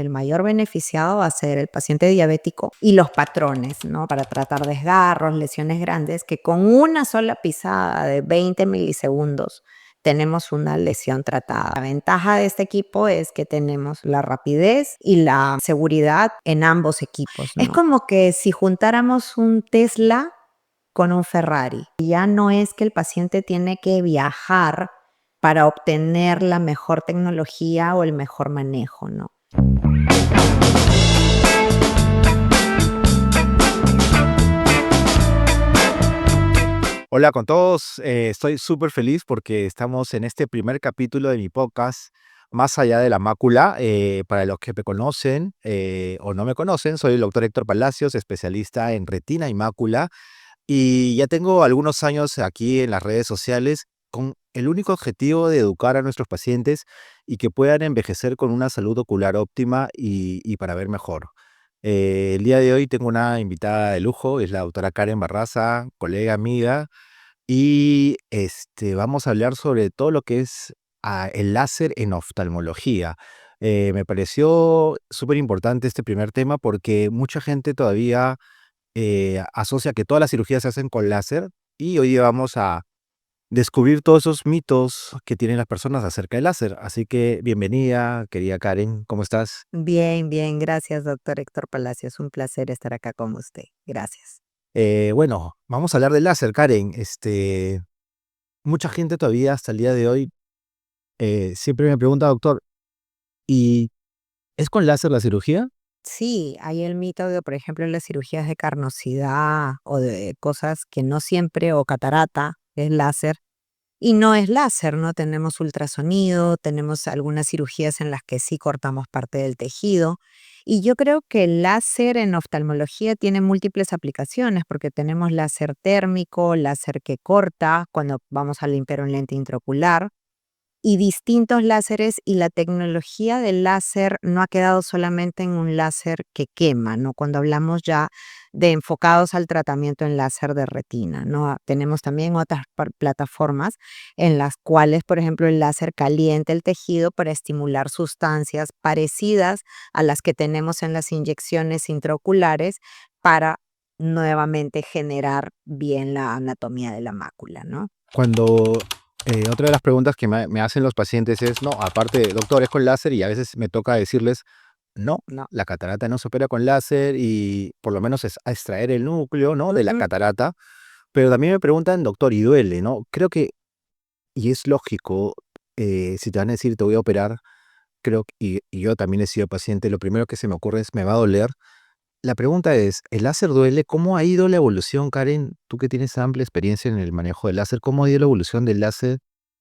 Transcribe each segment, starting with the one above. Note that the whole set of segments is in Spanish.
El mayor beneficiado va a ser el paciente diabético y los patrones, ¿no? Para tratar desgarros, lesiones grandes, que con una sola pisada de 20 milisegundos tenemos una lesión tratada. La ventaja de este equipo es que tenemos la rapidez y la seguridad en ambos equipos, ¿no? Es como que si juntáramos un Tesla con un Ferrari. Ya no es que el paciente tiene que viajar para obtener la mejor tecnología o el mejor manejo, ¿no? Hola con todos, estoy súper feliz porque estamos en este primer capítulo de mi podcast, Más allá de la mácula. Para los que me conocen o no me conocen, soy el doctor Héctor Palacios, especialista en retina y mácula, y ya tengo algunos años aquí en las redes sociales con el único objetivo de educar a nuestros pacientes y que puedan envejecer con una salud ocular óptima y para ver mejor. El día de hoy tengo una invitada de lujo, es la doctora Karen Barraza, colega, amiga, y vamos a hablar sobre todo lo que es el láser en oftalmología. Me pareció súper importante este primer tema porque mucha gente todavía asocia que todas las cirugías se hacen con láser, y hoy día vamos a descubrir todos esos mitos que tienen las personas acerca del láser. Así que bienvenida, querida Karen, ¿cómo estás? Bien, bien, gracias, doctor Héctor Palacios. Un placer estar acá con usted. Gracias. Bueno, vamos a hablar del láser, Karen. Mucha gente todavía hasta el día de hoy siempre me pregunta, doctor, ¿y es con láser la cirugía? Sí, hay el mito de, por ejemplo, las cirugías de carnosidad o de cosas que no siempre, o catarata, es láser. Y no es láser, ¿no? Tenemos ultrasonido, tenemos algunas cirugías en las que sí cortamos parte del tejido. Y yo creo que el láser en oftalmología tiene múltiples aplicaciones, porque tenemos láser térmico, láser que corta cuando vamos a limpiar un lente intraocular, y distintos láseres, y la tecnología del láser no ha quedado solamente en un láser que quema, ¿no? Cuando hablamos ya de enfocados al tratamiento en láser de retina, ¿no? Tenemos también otras plataformas en las cuales, por ejemplo, el láser calienta el tejido para estimular sustancias parecidas a las que tenemos en las inyecciones intraoculares para nuevamente generar bien la anatomía de la mácula, ¿no? Cuando otra de las preguntas que me hacen los pacientes es, no, aparte, doctor, es con láser, y a veces me toca decirles, no, No. la catarata no se opera con láser, y por lo menos es a extraer el núcleo, ¿no?, de la Ujú. catarata. Pero también me preguntan, doctor, ¿y duele, no? Creo que, y es lógico, si te van a decir te voy a operar, y yo también he sido paciente, lo primero que se me ocurre es, me va a doler. La pregunta es, ¿el láser duele? ¿Cómo ha ido la evolución, Karen? Tú que tienes amplia experiencia en el manejo del láser, ¿cómo ha ido la evolución del láser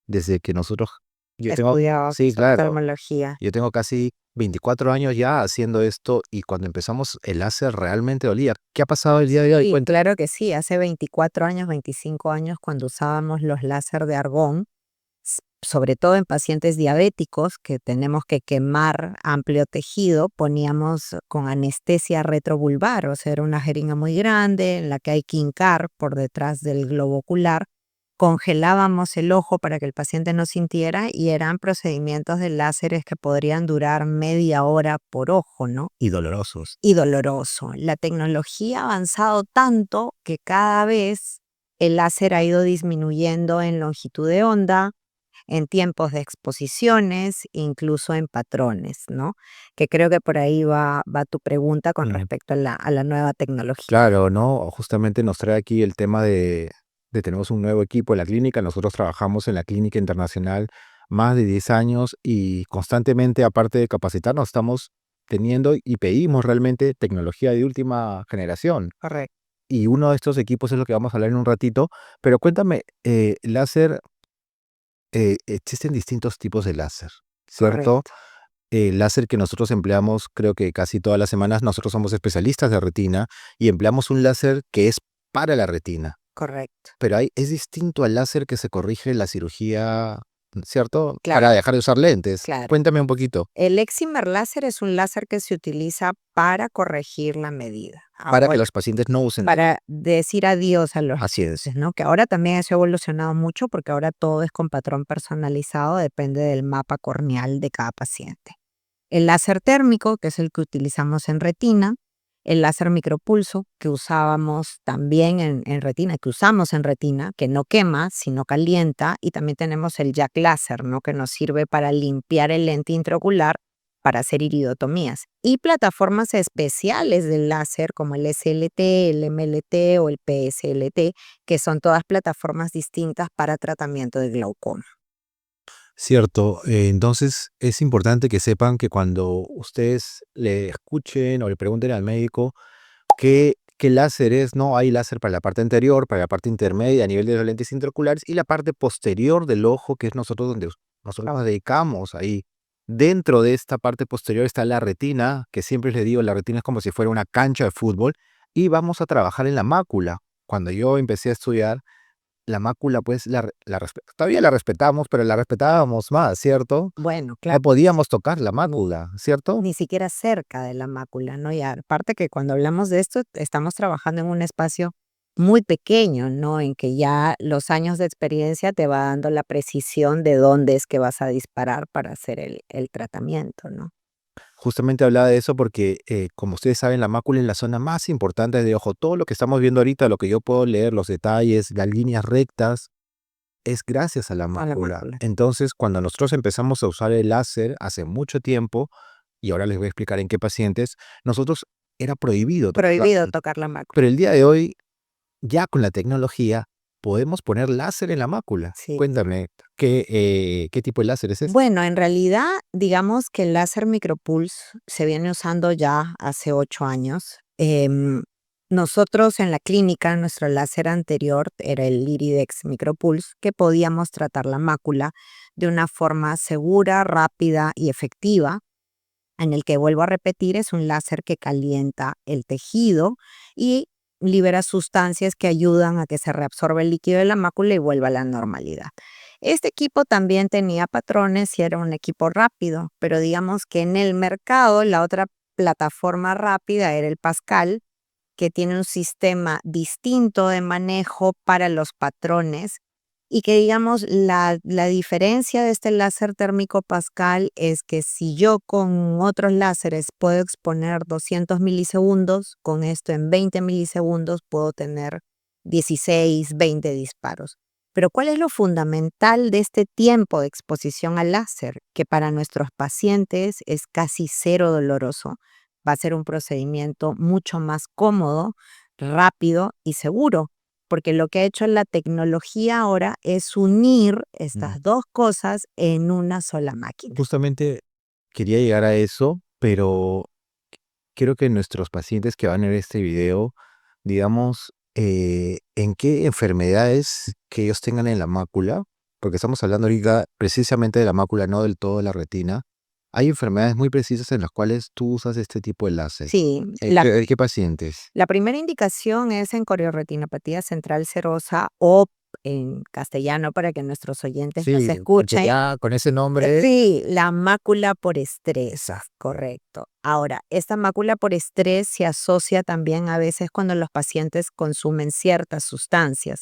desde que nosotros... Yo tengo, Estudiaba sí, claro, oftalmología. yo tengo casi 24 años ya haciendo esto, y cuando empezamos el láser realmente dolía. ¿Qué ha pasado el día de hoy? Sí, Cuenta. claro que sí. Hace 24 años, 25 años, cuando usábamos los láser de argón, sobre todo en pacientes diabéticos, que tenemos que quemar amplio tejido, poníamos con anestesia retrovulvar, o sea, era una jeringa muy grande en la que hay que hincar por detrás del globo ocular. Congelábamos el ojo para que el paciente no sintiera, y eran procedimientos de láseres que podrían durar media hora por ojo, ¿no? Y dolorosos. Y doloroso. La tecnología ha avanzado tanto que cada vez el láser ha ido disminuyendo en longitud de onda, en tiempos de exposiciones, incluso en patrones, ¿no? Que creo que por ahí va tu pregunta con Mm, respecto a la nueva tecnología. Claro, ¿no? Justamente nos trae aquí el tema de tenemos un nuevo equipo en la clínica. Nosotros trabajamos en la clínica internacional más de 10 años, y constantemente, aparte de capacitarnos, estamos teniendo y pedimos realmente tecnología de última generación. Correcto. Y uno de estos equipos es lo que vamos a hablar en un ratito. Pero cuéntame, láser, existen distintos tipos de láser, ¿cierto? Correcto, El láser que nosotros empleamos, creo que casi todas las semanas, nosotros somos especialistas de retina y empleamos un láser que es para la retina. correcto. Pero es distinto al láser que se corrige la cirugía, ¿cierto? Para Claro, dejar de usar lentes. claro. Cuéntame un poquito. El excimer láser es un láser que se utiliza para corregir la medida. Para que Ahora, los pacientes no usen lentes. para decir adiós a los Así es. lentes, ¿no? Que ahora también eso ha evolucionado mucho, porque ahora todo es con patrón personalizado, depende del mapa corneal de cada paciente. El láser térmico, que es el que utilizamos en retina, el láser micropulso, que usábamos también en retina, que usamos en retina, que no quema, sino calienta, y también tenemos el Jack láser, ¿no? Que nos sirve para limpiar el lente intraocular para hacer iridotomías. Y plataformas especiales del láser como el SLT, el MLT o el PSLT, que son todas plataformas distintas para tratamiento de glaucoma. Cierto, entonces es importante que sepan que cuando ustedes le escuchen o le pregunten al médico qué láser es, no hay láser para la parte anterior, para la parte intermedia a nivel de los lentes intraoculares y la parte posterior del ojo, que es nosotros donde nosotros nos dedicamos ahí. Dentro de esta parte posterior está la retina, que siempre les digo, la retina es como si fuera una cancha de fútbol y vamos a trabajar en la mácula. Cuando yo empecé a estudiar, la mácula, pues, todavía la respetamos, pero la respetábamos más, ¿cierto? Bueno, No claro, podíamos tocar la mácula, ¿cierto? ni siquiera cerca de la mácula, ¿no? Y aparte que cuando hablamos de esto, estamos trabajando en un espacio muy pequeño, ¿no? En que ya los años de experiencia te va dando la precisión de dónde es que vas a disparar para hacer el tratamiento, ¿no? Justamente hablaba de eso porque, como ustedes saben, la mácula es la zona más importante de ojo. Todo lo que estamos viendo ahorita, lo que yo puedo leer, los detalles, las líneas rectas, es gracias a la A la mácula. mácula. Entonces, cuando nosotros empezamos a usar el láser hace mucho tiempo, y ahora les voy a explicar en qué pacientes, nosotros era prohibido tocar. Prohibido tocar la mácula. Pero el día de hoy, ya con la tecnología, podemos poner láser en la mácula. Sí. Cuéntame, ¿qué tipo de láser es este? Bueno, en realidad, digamos que el láser micropulse se viene usando ya hace 8 años. Nosotros en la clínica, nuestro láser anterior era el Iridex micropulse, que podíamos tratar la mácula de una forma segura, rápida y efectiva, en el que, vuelvo a repetir, es un láser que calienta el tejido y libera sustancias que ayudan a que se reabsorba el líquido de la mácula y vuelva a la normalidad. Este equipo también tenía patrones y era un equipo rápido, pero digamos que en el mercado la otra plataforma rápida era el Pascal, que tiene un sistema distinto de manejo para los patrones y que, digamos, la diferencia de este láser térmico Pascal es que si yo con otros láseres puedo exponer 200 milisegundos, con esto en 20 milisegundos puedo tener 16, 20 disparos. Pero ¿cuál es lo fundamental de este tiempo de exposición al láser? Que para nuestros pacientes es casi cero doloroso. Va a ser un procedimiento mucho más cómodo, rápido y seguro, porque lo que ha hecho la tecnología ahora es unir Mm. estas dos cosas en una sola máquina. Justamente quería llegar a eso, pero quiero que nuestros pacientes que van a ver este video, digamos, en qué enfermedades que ellos tengan en la mácula, porque estamos hablando ahorita precisamente de la mácula, no del todo de la retina. Hay enfermedades muy precisas en las cuales tú usas este tipo de láser. Sí, ¿Qué pacientes? la primera indicación es en corioretinopatía central serosa o en castellano para que nuestros oyentes nos Sí, porque escuchen. ya con ese nombre. Sí, la mácula por estrés, Exacto. correcto. Ahora, esta mácula por estrés se asocia también a veces cuando los pacientes consumen ciertas sustancias,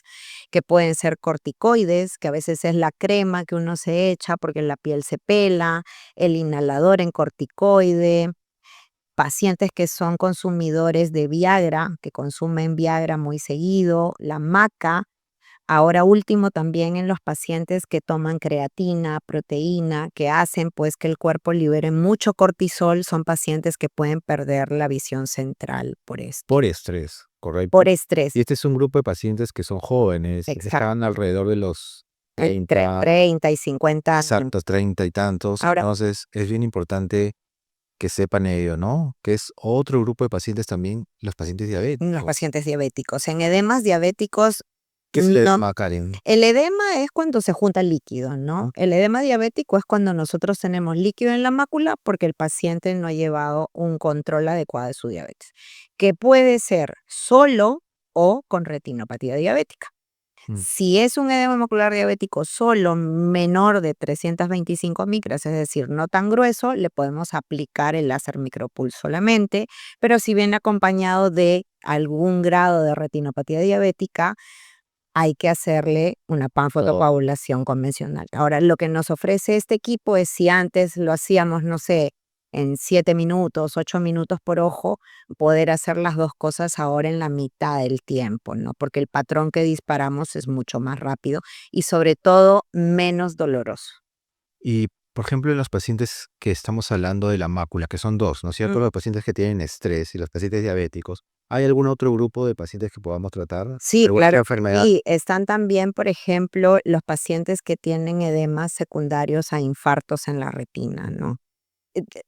que pueden ser corticoides, que a veces es la crema que uno se echa porque la piel se pela, el inhalador en corticoide, pacientes que son consumidores de Viagra, que consumen Viagra muy seguido, la maca. Ahora último también en los pacientes que toman creatina, proteína, que hacen pues que el cuerpo libere mucho cortisol, son pacientes que pueden perder la visión central por esto, Por estrés, por correcto. estrés. Y este es un grupo de pacientes que son jóvenes, Exacto. están alrededor de los Entre 30, 30 y 50 años. exacto, 30 y tantos. Ahora, Entonces, es bien importante que sepan ello, ¿no? Que es otro grupo de pacientes también, los pacientes los diabéticos. pacientes diabéticos. En edemas diabéticos, ¿Qué es el no. edema, Karen? El edema es cuando se junta líquido, ¿no? El edema diabético es cuando nosotros tenemos líquido en la mácula porque el paciente no ha llevado un control adecuado de su diabetes, que puede ser solo o con retinopatía diabética. Mm. Si es un edema macular diabético solo menor de 325 micras, es decir, no tan grueso, le podemos aplicar el láser micropulse solamente, pero si viene acompañado de algún grado de retinopatía diabética, hay que hacerle una panfotocoagulación convencional. Ahora, lo que nos ofrece este equipo es si antes lo hacíamos, no sé, en 7 minutos, 8 minutos por ojo, poder hacer las 2 cosas ahora en la mitad del tiempo, ¿no? Porque el patrón que disparamos es mucho más rápido y, sobre todo, menos doloroso. Y, por ejemplo, en los pacientes que estamos hablando de la mácula, que son 2, ¿no es cierto? Mm. Los pacientes que tienen estrés y los pacientes diabéticos, ¿hay algún otro grupo de pacientes que podamos tratar? Sí, ¿Alguna otra claro que enfermedad? sí. Están también, por ejemplo, los pacientes que tienen edemas secundarios a infartos en la retina, ¿no?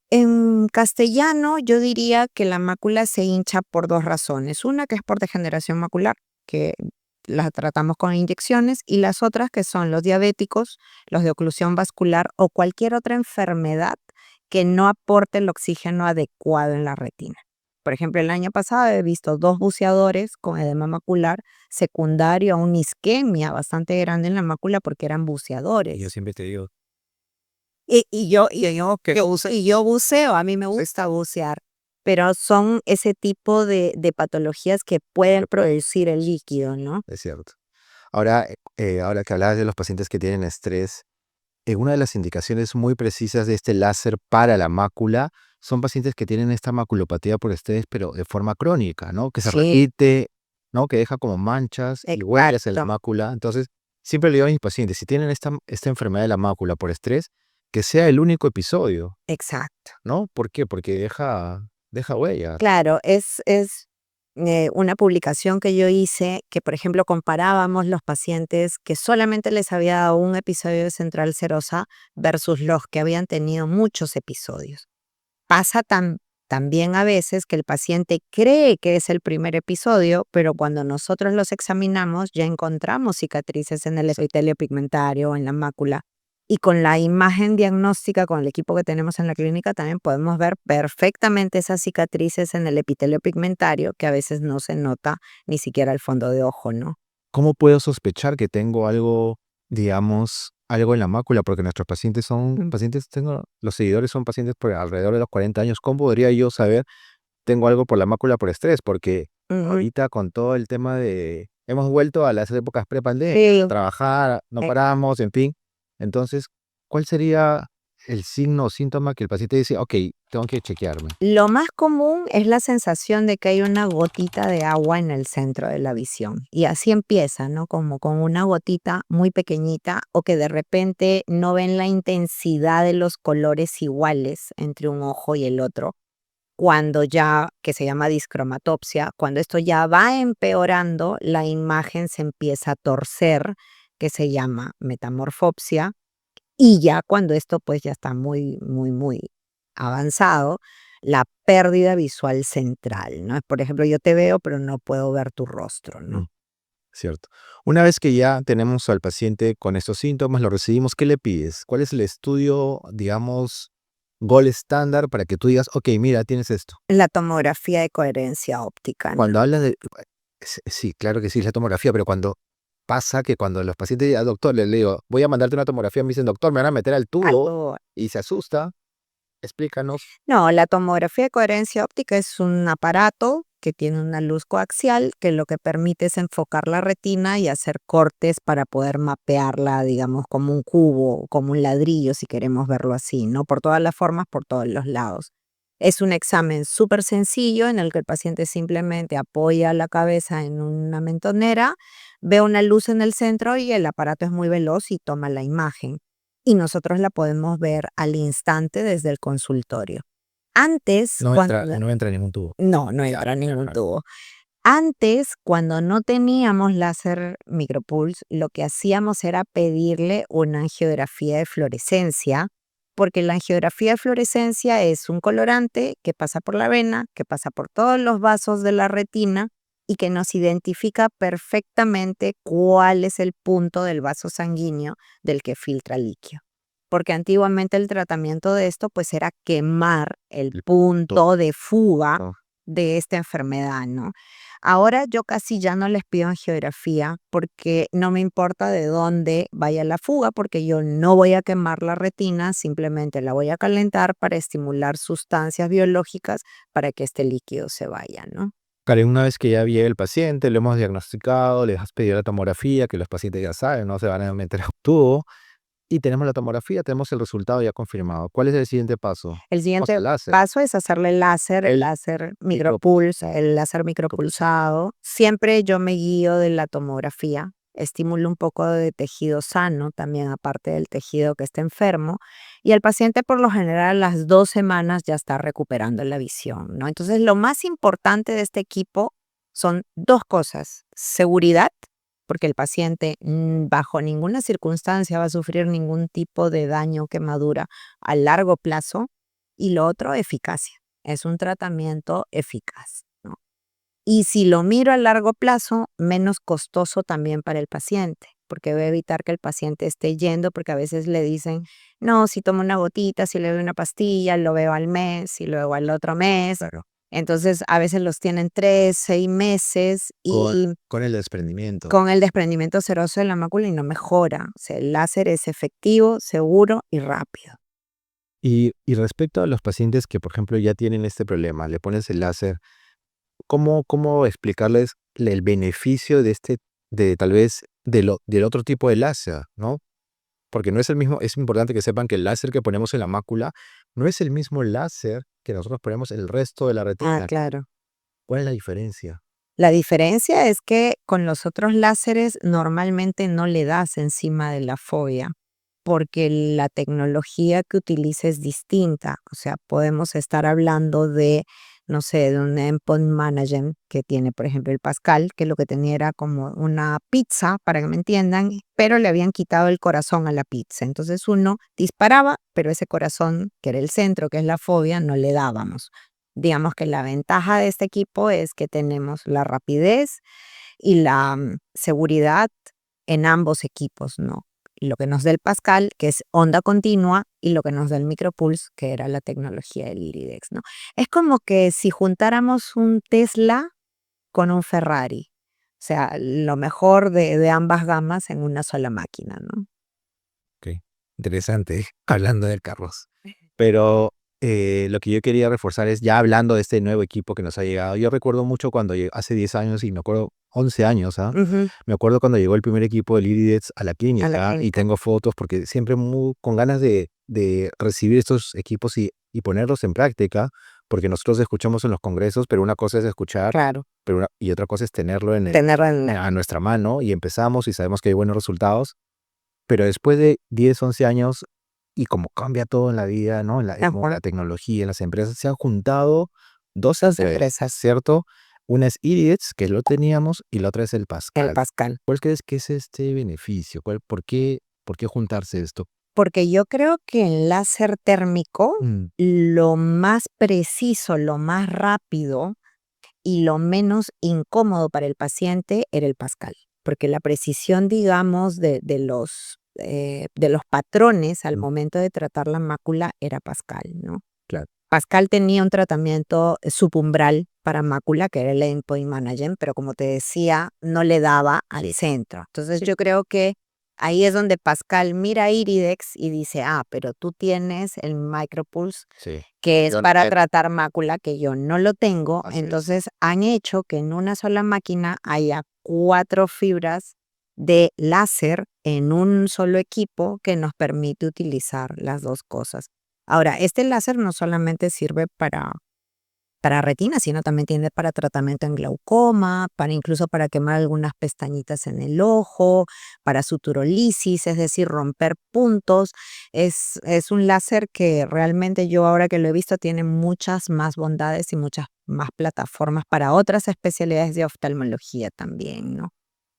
En castellano, yo diría que la mácula se hincha por 2 razones. Una, que es por degeneración macular, que la tratamos con inyecciones, y las otras, que son los diabéticos, los de oclusión vascular o cualquier otra enfermedad que no aporte el oxígeno adecuado en la retina. Por ejemplo, el año pasado he visto 2 buceadores con edema macular secundario a una isquemia bastante grande en la mácula porque eran Y yo buceadores. siempre te digo, Y yo buceo, a mí me gusta bucear, pero son ese tipo de patologías que pueden producir el líquido, ¿no? es cierto. Ahora, ahora que hablabas de los pacientes que tienen estrés, una de las indicaciones muy precisas de este láser para la mácula son pacientes que tienen esta maculopatía por estrés, pero de forma crónica, ¿no? Que se Sí, repite, ¿no? Que deja como manchas y huellas en la exacto, mácula. Entonces, siempre le digo a mis pacientes, si tienen esta enfermedad de la mácula por estrés, que sea el único episodio, exacto. ¿no? ¿Por qué? Porque deja huellas. Claro, una publicación que yo hice que, por ejemplo, comparábamos los pacientes que solamente les había dado un episodio de central serosa versus los que habían tenido muchos episodios. Pasa también a veces que el paciente cree que es el primer episodio, pero cuando nosotros los examinamos ya encontramos cicatrices en el epitelio pigmentario, en la mácula. Y con la imagen diagnóstica, con el equipo que tenemos en la clínica, también podemos ver perfectamente esas cicatrices en el epitelio pigmentario que a veces no se nota ni siquiera al fondo de ojo, ¿no? ¿Cómo puedo sospechar que tengo algo, digamos, algo en la mácula? Porque nuestros pacientes son pacientes, los seguidores son pacientes por alrededor de los 40 años. ¿Cómo podría yo saber tengo algo por la mácula por estrés? Porque Ujú. ahorita con todo el tema de, hemos vuelto a las épocas prepandemia, Sí. trabajar, no Eh, paramos, en fin. Entonces, ¿cuál sería el signo o síntoma que el paciente dice, ok, tengo que chequearme? Lo más común es la sensación de que hay una gotita de agua en el centro de la visión. Y así empieza, ¿no? Como con una gotita muy pequeñita, o que de repente no ven la intensidad de los colores iguales entre un ojo y el otro. Cuando ya, que se llama discromatopsia, cuando esto ya va empeorando, la imagen se empieza a torcer, que se llama metamorfopsia. Y ya cuando esto pues ya está muy, muy, muy avanzado, la pérdida visual central, ¿no? Por ejemplo, yo te veo, pero no puedo ver tu rostro, Mm, ¿no? cierto. Una vez que ya tenemos al paciente con estos síntomas, lo recibimos, ¿qué le pides? ¿Cuál es el estudio, digamos, gol estándar para que tú digas, ok, mira, tienes esto? La tomografía de coherencia óptica, ¿no? Cuando hablas de, sí, claro que sí, es la tomografía, pero cuando pasa que cuando los pacientes al doctor les digo, voy a mandarte una tomografía, me dicen, doctor, me van a meter al tubo Algo. y se asusta, explícanos. No, la tomografía de coherencia óptica es un aparato que tiene una luz coaxial que lo que permite es enfocar la retina y hacer cortes para poder mapearla, digamos, como un cubo, como un ladrillo, si queremos verlo así, ¿no? Por todas las formas, por todos los lados. Es un examen súper sencillo en el que el paciente simplemente apoya la cabeza en una mentonera, ve una luz en el centro y el aparato es muy veloz y toma la imagen. Y nosotros la podemos ver al instante desde el consultorio. Antes, cuando No entra en ningún tubo. no Ya, entra ningún claro. tubo. Antes, cuando no teníamos láser micropulse, lo que hacíamos era pedirle una angiografía de fluorescencia, porque la angiografía de fluorescencia es un colorante que pasa por la vena, que pasa por todos los vasos de la retina y que nos identifica perfectamente cuál es el punto del vaso sanguíneo del que filtra líquido. Porque antiguamente el tratamiento de esto pues era quemar el El punto. punto de fuga No. de esta enfermedad, ¿no? Ahora yo casi ya no les pido angiografía porque no me importa de dónde vaya la fuga, porque yo no voy a quemar la retina, simplemente la voy a calentar para estimular sustancias biológicas para que este líquido se vaya, ¿no? Karen, una vez que ya llega el paciente, lo hemos diagnosticado, les has pedido la tomografía, que los pacientes ya saben, no se van a meter a un tubo. Y tenemos la tomografía, tenemos el resultado ya confirmado. ¿Cuál es el siguiente paso? El O siguiente sea, láser. paso es hacerle el El láser micropulse, el láser micropulsado. Siempre yo me guío de la tomografía, estimulo un poco de tejido sano, también aparte del tejido que está enfermo, y el paciente por lo general a las 2 semanas ya está recuperando la visión, ¿no? Entonces, lo más importante de este equipo son 2 cosas: seguridad, porque el paciente, bajo ninguna circunstancia va a sufrir ningún tipo de daño o quemadura a largo plazo, y lo otro, eficacia. Es un tratamiento eficaz, ¿no? Y si lo miro a largo plazo, menos costoso también para el paciente, porque va a evitar que el paciente esté yendo, porque a veces le dicen, no, si tomo una gotita, si le doy una pastilla, lo veo al mes y luego al otro mes. Claro. Entonces, a veces los tienen 3, 6 meses y Con el desprendimiento. con el desprendimiento seroso de la mácula y no mejora. O sea, el láser es efectivo, seguro y rápido. Y respecto a los pacientes que, por ejemplo, ya tienen este problema, le pones el láser, ¿cómo explicarles el beneficio de tal vez del otro tipo de láser, ¿no? Porque no es el mismo, es importante que sepan que el láser que ponemos en la mácula no es el mismo láser que nosotros ponemos en el resto de la Ah, retina. claro. ¿Cuál es la diferencia? La diferencia es que con los otros láseres normalmente no le das encima de la fobia, porque la tecnología que utiliza es distinta. O sea, podemos estar hablando de, no sé, de un endpoint management que tiene, por ejemplo, el Pascal, que lo que tenía era como una pizza, para que me entiendan, pero le habían quitado el corazón a la pizza. Entonces uno disparaba, pero ese corazón, que era el centro, que es la fobia, no le dábamos. Digamos que la ventaja de este equipo es que tenemos la rapidez y la seguridad en ambos equipos, ¿no? Lo que nos da el Pascal, que es onda continua, y lo que nos da el Micropulse, que era la tecnología del Iridex, ¿no? Es como que si juntáramos un Tesla con un Ferrari. O sea, lo mejor de ambas gamas en una sola máquina, ¿no? Ok, interesante, hablando de carros. Pero lo que yo quería reforzar es, ya hablando de este nuevo equipo que nos ha llegado, yo recuerdo mucho cuando hace 10 años, y me acuerdo, 11 años, ¿ah? Ujú, Me acuerdo cuando llegó el primer equipo del Iridex a la a la clínica, y clínica. tengo fotos porque siempre con ganas de recibir estos equipos y ponerlos en práctica, porque nosotros escuchamos en los congresos, pero una cosa es escuchar, Claro, y otra cosa es tenerlo tenerlo en a nuestra mano, y empezamos y sabemos que hay buenos resultados. Pero después de 10 11 años, y como cambia todo en la vida, ¿no? Como la tecnología, en las empresas, se han juntado 2 dos empresas, empresas, ¿cierto? Una es Iritz, que lo teníamos, y la otra es el el Pascal. Pascal. ¿Cuál crees que es este beneficio? ¿Por qué juntarse esto? Porque yo creo que el láser térmico, Mm, lo más preciso, lo más rápido y lo menos incómodo para el paciente era el Pascal, porque la precisión, digamos, de los patrones al mm, momento de tratar la mácula era Pascal, ¿no? claro. Pascal tenía un tratamiento subumbral para mácula, que era el Endpoint Management, pero como te decía, no le daba al centro. Entonces yo creo que ahí es donde Pascal mira a Iridex y dice, ah, pero tú tienes el Micropulse, Sí. que es Yo no para sé. tratar mácula, que yo no lo tengo. Así es. Entonces han hecho que en una sola máquina haya 4 fibras de láser en un solo equipo que nos permite utilizar las 2 cosas. Ahora, este láser no solamente sirve para retina, sino también tiene para tratamiento en glaucoma, para incluso para quemar algunas pestañitas en el ojo, para suturolisis, es decir, romper puntos. Es un láser que realmente yo ahora que lo he visto tiene muchas más bondades y muchas más plataformas para otras especialidades de oftalmología también, ¿no?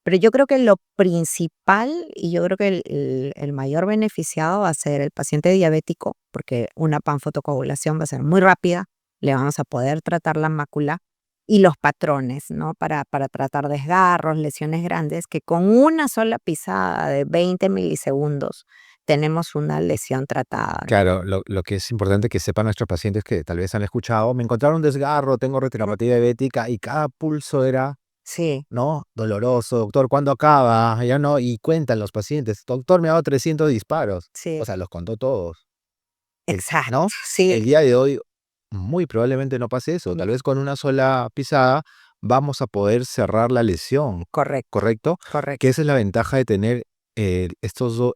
Pero yo creo que lo principal y yo creo que el mayor beneficiado va a ser el paciente diabético, porque una panfotocoagulación va a ser muy rápida, le vamos a poder tratar la mácula y los patrones, ¿no? Para tratar desgarros, lesiones grandes, que con una sola pisada de 20 milisegundos tenemos una lesión tratada. Claro, lo que es importante que sepan nuestros pacientes que tal vez han escuchado, me encontraron un desgarro, tengo retinopatía diabética, y cada pulso era, Sí, ¿no? Doloroso, doctor, ¿cuándo acaba? Ya no, y cuentan los pacientes, doctor, me ha dado 300 disparos. sí, O sea, los contó todos. exacto, ¿No? sí, El día de hoy muy probablemente no pase eso. Tal vez con una sola pisada vamos a poder cerrar la lesión, correcto, ¿correcto? Que correcto. esa es la ventaja de tener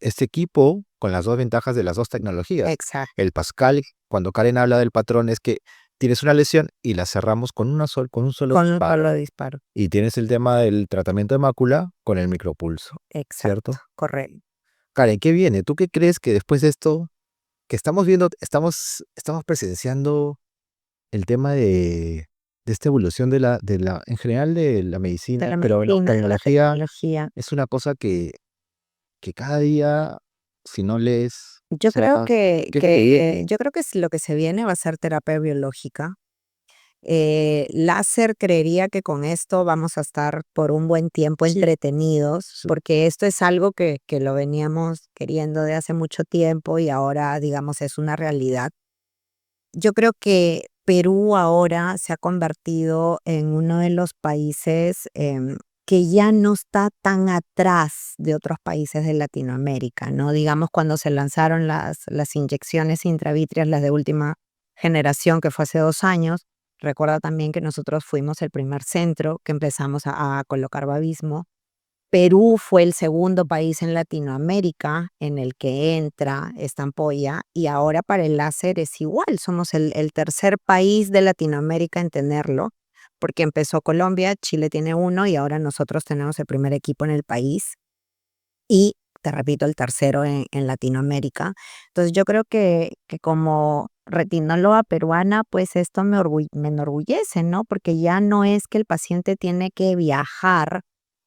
este equipo con las dos ventajas de las dos tecnologías. Exacto. El Pascal, cuando Karen habla del patrón, es que tienes una lesión y la cerramos con un solo Con un disparo. solo disparo. Y tienes el tema del tratamiento de mácula con el micropulso, Exacto, ¿cierto? correcto. Karen, ¿qué viene? ¿Tú qué crees que después de esto que estamos viendo, estamos presenciando el tema de esta evolución en general de la De medicina, la pero la medicina, de la tecnología tecnología. es una cosa que cada día, si no lees, o Yo creo sea, yo creo que lo que se viene va a ser terapia biológica. Láser creería que con esto vamos a estar por un buen tiempo Sí. entretenidos, Sí. porque esto es algo que lo veníamos queriendo de hace mucho tiempo y ahora, digamos, es una realidad. Yo creo que Perú ahora se ha convertido en uno de los países que ya no está tan atrás de otros países de Latinoamérica, ¿no? Digamos, cuando se lanzaron las inyecciones intravítreas, las de última generación, que fue hace 2 años, recuerda también que nosotros fuimos el primer centro que empezamos a colocar babismo. Perú fue el segundo país en Latinoamérica en el que entra esta ampolla y ahora para el láser es igual, somos el tercer país de Latinoamérica en tenerlo, porque empezó Colombia, Chile tiene uno y ahora nosotros tenemos el primer equipo en el país y, te repito, el tercero en Latinoamérica. Entonces yo creo que como retinóloga peruana, pues esto me enorgullece, ¿no? Porque ya no es que el paciente tiene que viajar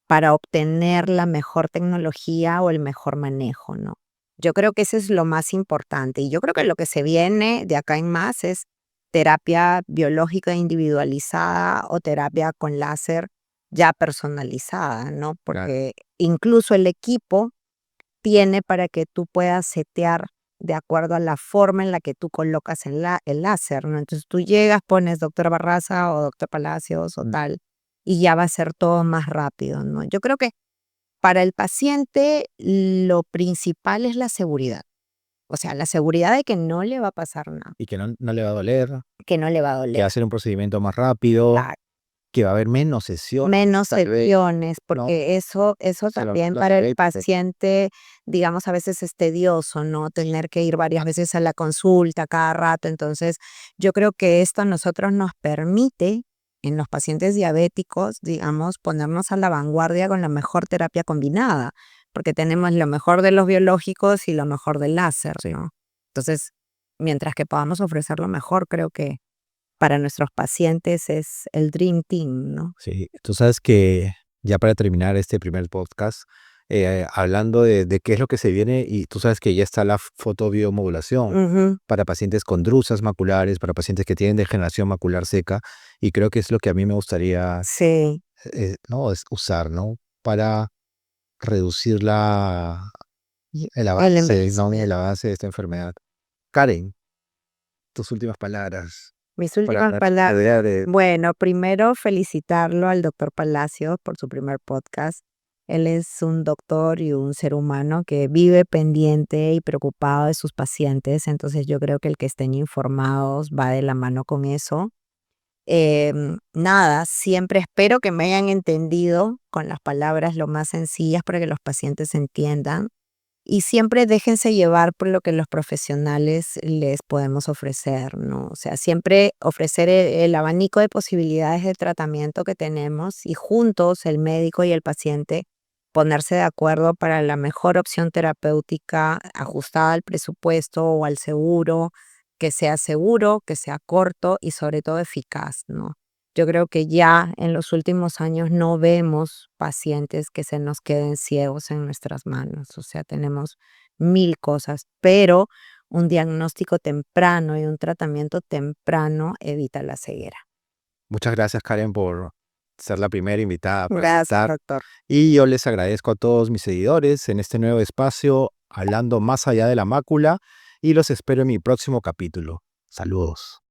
para obtener la mejor tecnología o el mejor manejo, ¿no? Yo creo que eso es lo más importante y yo creo que lo que se viene de acá en más es terapia biológica individualizada o terapia con láser ya personalizada, ¿no? Claro. Porque incluso el equipo tiene para que tú puedas setear de acuerdo a la forma en la que tú colocas el láser, ¿no? Entonces tú llegas, pones doctor Barraza o doctor Palacios o tal, y ya va a ser todo más rápido, ¿no? Yo creo que para el paciente lo principal es la seguridad. O sea, la seguridad de que no le va a pasar nada, Y que no le va a doler, que no le va a que va doler. a ser un procedimiento más rápido, Claro. que va a haber menos sesiones, Menos tal vez, sesiones, ¿no? porque eso Se lo también para el paciente, digamos, a veces es tedioso, ¿no? Tener que ir varias veces a la consulta cada rato. Entonces, yo creo que esto a nosotros nos permite, en los pacientes diabéticos, digamos, ponernos a la vanguardia con la mejor terapia combinada, porque tenemos lo mejor de los biológicos y lo mejor del láser, ¿no? Entonces, mientras que podamos ofrecer lo mejor, creo que para nuestros pacientes es el dream team, ¿no? Sí, tú sabes que ya para terminar este primer podcast, hablando de qué es lo que se viene, y tú sabes que ya está la fotobiomodulación Ujú. para pacientes con drusas maculares, para pacientes que tienen degeneración macular seca, y creo que es lo que a mí me gustaría, Sí, ¿no? Es usar, ¿no? Para reducir el el avance, ¿no? El envejecimiento. avance de esta enfermedad. Karen, tus últimas palabras Mis para últimas dar la palabras. idea de... Bueno, primero felicitarlo al doctor Palacio por su primer podcast. Él es un doctor y un ser humano que vive pendiente y preocupado de sus pacientes, entonces yo creo que el que estén informados va de la mano con eso. Nada, siempre espero que me hayan entendido con las palabras lo más sencillas para que los pacientes entiendan. Y siempre déjense llevar por lo que los profesionales les podemos ofrecer, ¿no? O sea, siempre ofrecer el abanico de posibilidades de tratamiento que tenemos y juntos, el médico y el paciente, ponerse de acuerdo para la mejor opción terapéutica ajustada al presupuesto o al seguro, que sea corto y sobre todo eficaz, ¿no? Yo creo que ya en los últimos años no vemos pacientes que se nos queden ciegos en nuestras manos, o sea, tenemos mil cosas, pero un diagnóstico temprano y un tratamiento temprano evita la ceguera. Muchas gracias, Karen, por ser la primera invitada a Gracias, presentar. doctor. Y yo les agradezco a todos mis seguidores en este nuevo espacio, hablando más allá de la mácula, y los espero en mi próximo capítulo. Saludos.